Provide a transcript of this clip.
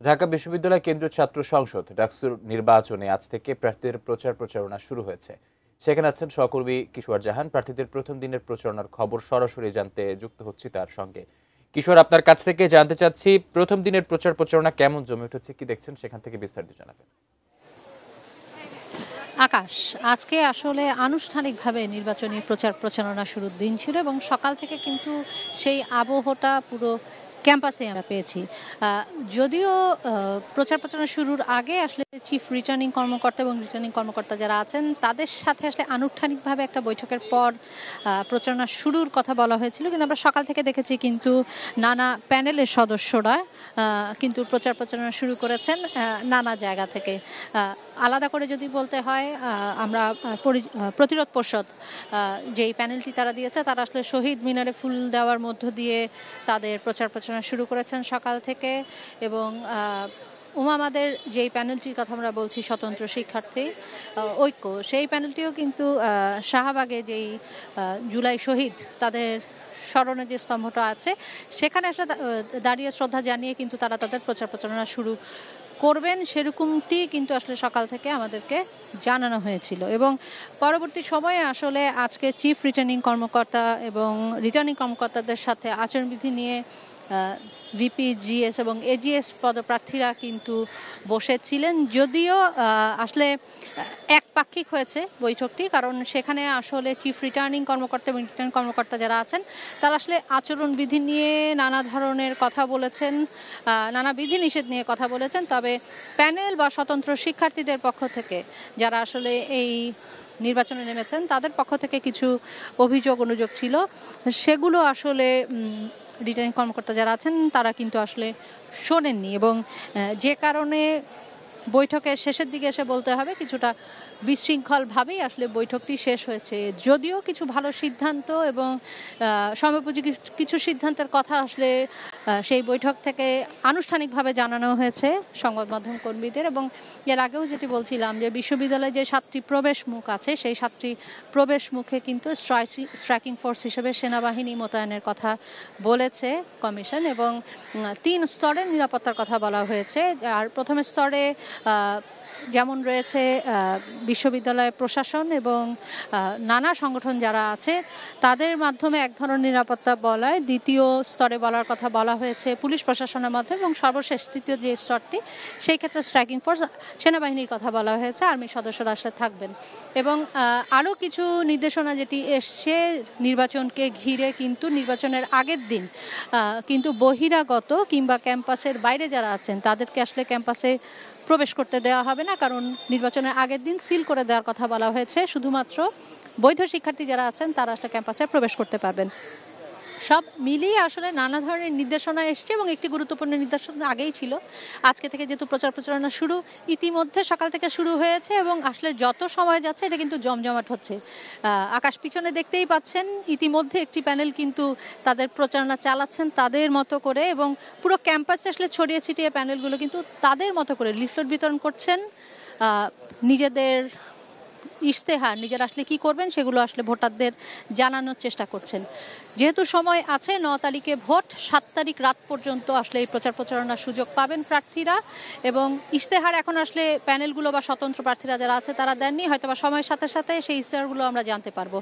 ঢাকা বিশ্ববিদ্যালয় কেন্দ্রীয় ছাত্র সংসদ ডাকসুর নির্বাচনে আজ থেকে প্রার্থীদের প্রচার প্রচারণা শুরু হয়েছে। সেখানে আছেন সহকর্মী কিশোর জাহান। প্রার্থীদের প্রথম দিনের প্রচারণার খবর সরাসরি জানতে যুক্ত হচ্ছি তার সঙ্গে। কিশোর, আপনার কাছ থেকে জানতে চাচ্ছি প্রথম দিনের প্রচার প্রচারণা কেমন জমে উঠেছে, কি দেখছেন সেখান থেকে বিস্তারিত জানাবেন। আকাশ, আজকে আসলে আনুষ্ঠানিকভাবে নির্বাচনী প্রচার প্রচারণা শুরুর দিন ছিল এবং সকাল থেকে কিন্তু সেই আবহটা পুরো ক্যাম্পাসে আমরা পেয়েছি। যদিও প্রচার প্রচারণা শুরুর আগে আসলে চিফ রিটার্নিং কর্মকর্তা এবং রিটার্নিং কর্মকর্তা যারা আছেন তাদের সাথে আসলে আনুষ্ঠানিকভাবে একটা বৈঠকের পর প্রচারণা শুরুর কথা বলা হয়েছিল, কিন্তু আমরা সকাল থেকে দেখেছি কিন্তু নানা প্যানেলের সদস্যরা কিন্তু প্রচার প্রচারণা শুরু করেছেন নানা জায়গা থেকে। আলাদা করে যদি বলতে হয়, আমরা প্রতিরোধ পর্ষদ যেই প্যানেলটি তারা দিয়েছে তারা আসলে শহীদ মিনারে ফুল দেওয়ার মধ্য দিয়ে তাদের প্রচার প্রচারণা শুরু করেছেন সকাল থেকে। এবং উমামাদের যেই প্যানেলটির কথা আমরা বলছি, স্বতন্ত্র শিক্ষার্থী ঐক্য, সেই প্যানেলটিও কিন্তু শাহবাগে যেই জুলাই শহীদ তাদের স্মরণে যে স্তম্ভটা আছে সেখানে আসলে দাঁড়িয়ে শ্রদ্ধা জানিয়ে কিন্তু তারা তাদের প্রচার প্রচারণা শুরু করবেন, সেরকমটি কিন্তু আসলে সকাল থেকে আমাদেরকে জানানো হয়েছিল। এবং পরবর্তী সময়ে আসলে আজকে চিফ রিটার্নিং কর্মকর্তা এবং রিটার্নিং কর্মকর্তাদের সাথে আচরণবিধি নিয়ে ভিপি, জিএস এবং এজিএস পদপ্রার্থীরা কিন্তু বসেছিলেন। যদিও আসলে একপাক্ষিক হয়েছে বৈঠকটি, কারণ সেখানে আসলে চিফ রিটার্নিং কর্মকর্তা এবং রিটার্নিং কর্মকর্তা যারা আছেন তারা আসলে আচরণবিধি নিয়ে নানা ধরনের কথা বলেছেন, নানা বিধিনিষেধ নিয়ে কথা বলেছেন। তবে প্যানেল বা স্বতন্ত্র শিক্ষার্থীদের পক্ষ থেকে যারা আসলে এই নির্বাচনে নেমেছেন তাদের পক্ষ থেকে কিছু অনুযোগ ছিল, সেগুলো আসলে রিটার্নিং কর্মকর্তা যারা আছেন তারা কিন্তু আসলে শোনেননি। এবং যে কারণে বৈঠকের শেষের দিকে এসে বলতে হবে কিছুটা বিশৃঙ্খলভাবেই আসলে বৈঠকটি শেষ হয়েছে। যদিও কিছু ভালো সিদ্ধান্ত এবং সময়োপযোগী কিছু সিদ্ধান্তের কথা আসলে সেই বৈঠক থেকে আনুষ্ঠানিকভাবে জানানো হয়েছে সংবাদ মাধ্যম কর্মীদের। এবং এর আগেও যেটি বলছিলাম যে বিশ্ববিদ্যালয়ে যে 7টি প্রবেশ মুখ আছে সেই 7টি প্রবেশ মুখে কিন্তু স্ট্রাইকিং ফোর্স হিসেবে সেনাবাহিনী মোতায়েনের কথা বলেছে কমিশন। এবং 3 স্তরের নিরাপত্তার কথা বলা হয়েছে। আর প্রথম স্তরে যেমন রয়েছে বিশ্ববিদ্যালয় প্রশাসন এবং নানা সংগঠন যারা আছে তাদের মাধ্যমে এক ধরনের নিরাপত্তা বলায়, দ্বিতীয় স্তরে বলার কথা বলা হয়েছে পুলিশ প্রশাসনের মাধ্যমে, এবং সর্বশেষ তৃতীয় যে স্তরটি সেই ক্ষেত্রে স্ট্রাইকিং ফোর্স সেনাবাহিনীর কথা বলা হয়েছে, আর্মির সদস্যরা আসলে থাকবেন। এবং আরও কিছু নির্দেশনা যেটি এসছে নির্বাচনকে ঘিরে, কিন্তু নির্বাচনের আগের দিন কিন্তু বহিরাগত কিংবা ক্যাম্পাসের বাইরে যারা আছেন তাদেরকে আসলে ক্যাম্পাসে প্রবেশ করতে দেওয়া হবে না, কারণ নির্বাচনের আগের দিন সিল করে দেওয়ার কথা বলা হয়েছে। শুধুমাত্র বৈধ শিক্ষার্থী যারা আছেন তারা আসলে ক্যাম্পাসে প্রবেশ করতে পারবেন। সব মিলিয়ে আসলে নানা ধরনের নির্দেশনা এসছে এবং একটি গুরুত্বপূর্ণ নির্দেশনা আগেই ছিল। আজকে থেকে যেহেতু প্রচার প্রচারণা শুরু ইতিমধ্যে সকাল থেকে শুরু হয়েছে এবং আসলে যত সময় যাচ্ছে এটা কিন্তু জমজমাট হচ্ছে। আকাশ, পিছনে দেখতেই পাচ্ছেন ইতিমধ্যে একটি প্যানেল কিন্তু তাদের প্রচারণা চালাচ্ছেন তাদের মতো করে, এবং পুরো ক্যাম্পাসে আসলে ছড়িয়ে ছিটিয়ে প্যানেলগুলো কিন্তু তাদের মতো করে লিফলেট বিতরণ করছেন। নিজেদের ইশতেহার নিজেরা আসলে কি করবেন সেগুলো আসলে ভোটারদের জানানোর চেষ্টা করছেন। যেহেতু সময় আছে, 9 তারিখে ভোট, 7 তারিখ রাত পর্যন্ত আসলে এই প্রচার প্রচারণার সুযোগ পাবেন প্রার্থীরা। এবং ইশতেহার এখন আসলে প্যানেলগুলো বা স্বতন্ত্র প্রার্থীরা যারা আছে তারা দেননি, হয়তো বা সময়ের সাথে সাথে সেই ইশতেহারগুলো আমরা জানতে পারবো।